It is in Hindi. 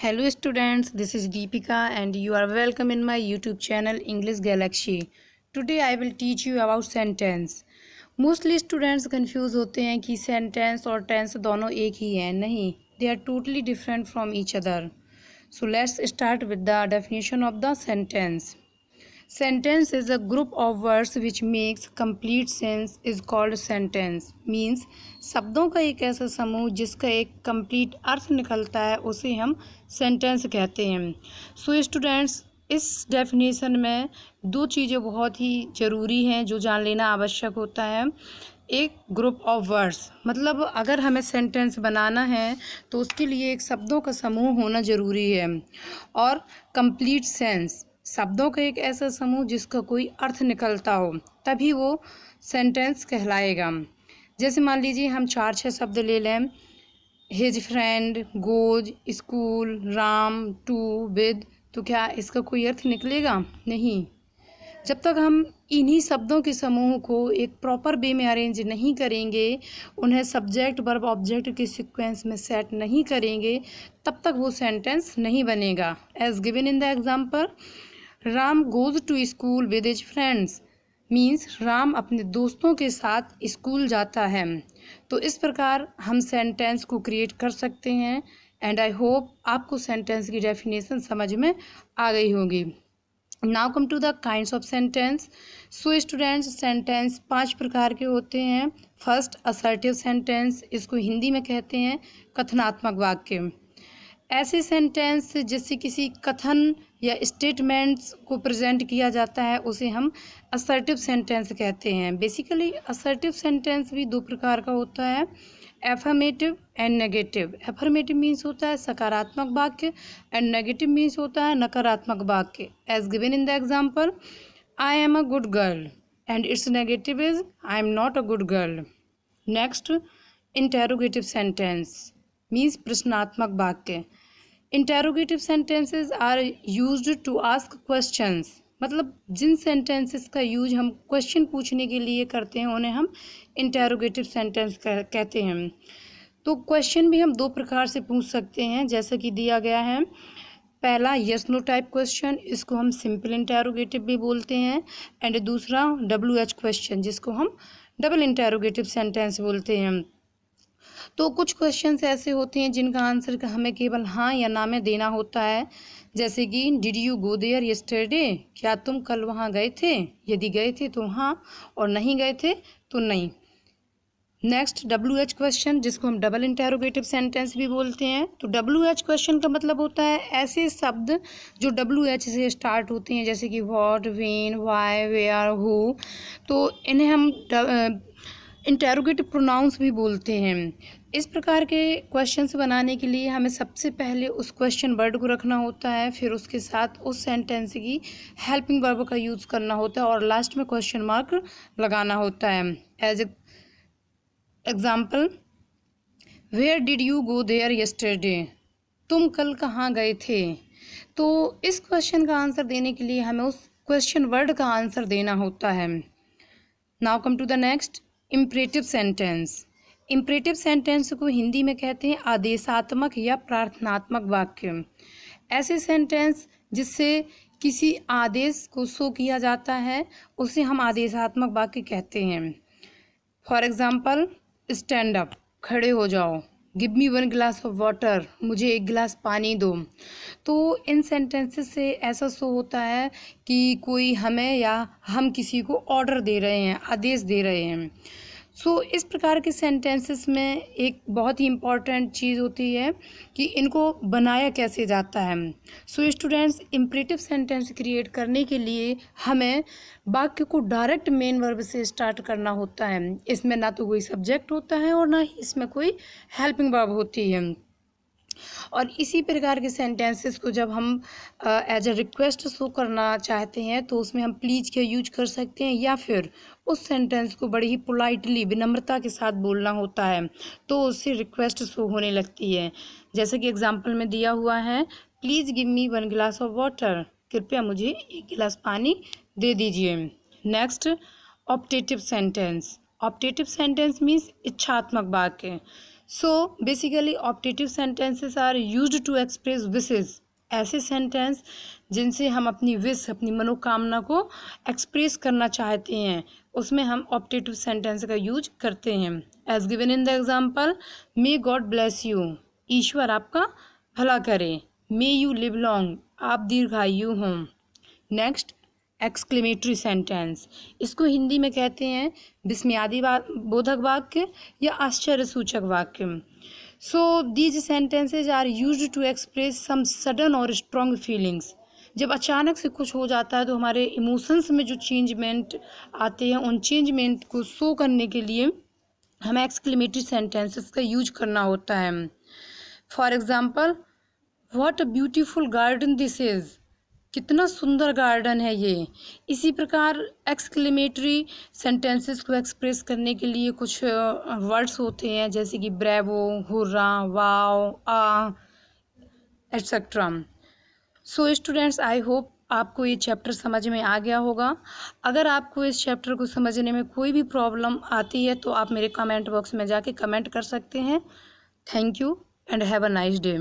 Hello students, this is Deepika and you are welcome in my YouTube channel English Galaxy. Today I will teach you about sentence. Mostly students confuse होते हैं कि sentence और tense दोनों एक ही हैं. नहीं, they are totally different from each other. So let's start with the definition of the sentence. Sentence is a group of words which makes complete sense is called sentence. Means शब्दों का एक ऐसा समूह जिसका एक कंप्लीट अर्थ निकलता है उसे हम सेंटेंस कहते हैं. सो स्टूडेंट्स, इस डेफिनेशन में दो चीज़ें बहुत ही ज़रूरी हैं जो जान लेना आवश्यक होता है. एक ग्रुप ऑफ वर्ड्स, मतलब अगर हमें सेंटेंस बनाना है तो उसके लिए एक शब्दों का समूह होना ज़रूरी है. और कंप्लीट सेंस, शब्दों का एक ऐसा समूह जिसका कोई अर्थ निकलता हो, तभी वो सेंटेंस कहलाएगा. जैसे मान लीजिए हम 4-6 शब्द ले लें. His friend, goes, school, Ram, to, with. तो क्या इसका कोई अर्थ निकलेगा? नहीं. जब तक हम इन्हीं शब्दों के समूह को एक प्रॉपर वे में अरेंज नहीं करेंगे, उन्हें सब्जेक्ट वर्ब ऑब्जेक्ट के सीक्वेंस में सेट नहीं करेंगे, तब तक वो सेंटेंस नहीं बनेगा. As given in the example, Ram goes to school with his friends. Means Ram अपने दोस्तों के साथ स्कूल जाता है. तो इस प्रकार हम सेंटेंस को क्रिएट कर सकते हैं. एंड आई होप आपको सेंटेंस की डेफिनेशन समझ में आ गई होगी. Now come to the kinds of sentence. So students, sentence 5 प्रकार के होते हैं. First, assertive sentence. इसको हिंदी में कहते हैं कथनात्मक वाक्य. ऐसे सेंटेंस जिससे किसी कथन या स्टेटमेंट्स को प्रेजेंट किया जाता है उसे हम असर्टिव सेंटेंस कहते हैं. बेसिकली असर्टिव सेंटेंस भी 2 प्रकार का होता है, affirmative and negative. Affirmative means होता है सकारात्मक वाक्य एंड नेगेटिव मीन्स होता है नकारात्मक वाक्य. As given in the example, I am a good girl and its negative is I am not a good girl. Next, interrogative sentence means प्रश्नात्मक वाक्य. Interrogative sentences are used to ask questions. मतलब जिन सेंटेंसेस का यूज हम क्वेश्चन पूछने के लिए करते हैं उन्हें हम इंटेरोगेटिव सेंटेंस कहते हैं. तो क्वेश्चन भी हम 2 प्रकार से पूछ सकते हैं, जैसा कि दिया गया है. पहला यस नो टाइप क्वेश्चन, इसको हम सिंपल इंटेरोगेटिव भी बोलते हैं. एंड दूसरा WH क्वेश्चन, जिसको हम डबल इंटेरोगेटिव सेंटेंस बोलते हैं. तो कुछ क्वेश्चंस ऐसे होते हैं जिनका आंसर हमें केवल हाँ या ना में देना होता है. जैसे कि did you go there yesterday, क्या तुम कल वहाँ गए थे? यदि गए थे तो हाँ, और नहीं गए थे तो नहीं. नेक्स्ट, WH क्वेश्चन, जिसको हम डबल इंटेरोगेटिव सेंटेंस भी बोलते हैं. तो WH क्वेश्चन का मतलब होता है ऐसे शब्द जो WH से स्टार्ट होते हैं, जैसे कि what, when, why, where, who. तो इन्हें हम इंटेरोगेटिव प्रोनाउंस भी बोलते हैं. इस प्रकार के क्वेश्चंस बनाने के लिए हमें सबसे पहले उस क्वेश्चन वर्ड को रखना होता है, फिर उसके साथ उस सेंटेंस की हेल्पिंग वर्ब का यूज़ करना होता है और लास्ट में क्वेश्चन मार्क लगाना होता है. As example, where did you go there yesterday, तुम कल कहाँ गए थे? तो इस क्वेश्चन का आंसर देने के लिए हमें उस क्वेश्चन वर्ड का आंसर देना होता है. Now come to the next, imperative sentence. Imperative sentence को हिंदी में कहते हैं आदेशात्मक या प्रार्थनात्मक वाक्य. ऐसे सेंटेंस जिससे किसी आदेश को शो किया जाता है उसे हम आदेशात्मक वाक्य कहते हैं. फॉर एग्जाम्पल, स्टैंड अप, खड़े हो जाओ. Give me 1 glass of water, मुझे 1 गिलास पानी दो. तो इन सेंटेंसेस से ऐसा शो होता है कि कोई हमें या हम किसी को ऑर्डर दे रहे हैं, आदेश दे रहे हैं. सो इस प्रकार के सेंटेंसेस में एक बहुत ही इम्पॉर्टेंट चीज़ होती है कि इनको बनाया कैसे जाता है. So students, imperative sentence create करने के लिए हमें वाक्य को डायरेक्ट मेन वर्ब से स्टार्ट करना होता है. इसमें ना तो कोई सब्जेक्ट होता है और ना ही इसमें कोई हेल्पिंग वर्ब होती है. और इसी प्रकार के सेंटेंसेस को जब हम एज अ रिक्वेस्ट शो करना चाहते हैं तो उसमें हम प्लीज़ का यूज कर सकते हैं, या फिर उस सेंटेंस को बड़ी ही पोलाइटली, विनम्रता के साथ बोलना होता है, तो उससे रिक्वेस्ट शो होने लगती है. जैसे कि एग्जाम्पल में दिया हुआ है, please give me 1 glass of water, कृपया मुझे 1 गिलास पानी दे दीजिए. Next, optative sentence. Optative sentence means इच्छात्मक वाक्य. So basically optative sentences are used to express wishes. ऐसे सेंटेंस जिनसे हम अपनी विश, अपनी मनोकामना को एक्सप्रेस करना चाहते हैं, उसमें हम ऑप्टेटिव सेंटेंस का यूज करते हैं। As given in the example, may God bless you, ईश्वर आपका भला करे। मे यू लिव लॉन्ग, आप दीर्घायु हों। नेक्स्ट, एक्सक्लेमेटरी सेंटेंस, इसको हिंदी में कहते हैं विस्मयादि बोधक वाक्य या आश्चर्य सूचक वाक्य। So these sentences are used to express some sudden और स्ट्रॉन्ग फीलिंग्स। जब अचानक से कुछ हो जाता है तो हमारे इमोशंस में जो चेंजमेंट आते हैं, उन चेंजमेंट को शो करने के लिए हमें एक्सक्लेमेटरी सेंटेंसेस का यूज करना होता है। For example, what a beautiful garden this is, कितना सुंदर गार्डन है ये। इसी प्रकार एक्सक्लेमेटरी सेंटेंसेस को एक्सप्रेस करने के लिए कुछ वर्ड्स होते हैं, जैसे कि bravo, hurrah, wow, ah etcetera. So students, I hope आपको ये चैप्टर समझ में आ गया होगा। अगर आपको इस चैप्टर को समझने में कोई भी प्रॉब्लम आती है तो आप मेरे कमेंट बॉक्स में जाके कमेंट कर सकते हैं। Thank you and have a nice day.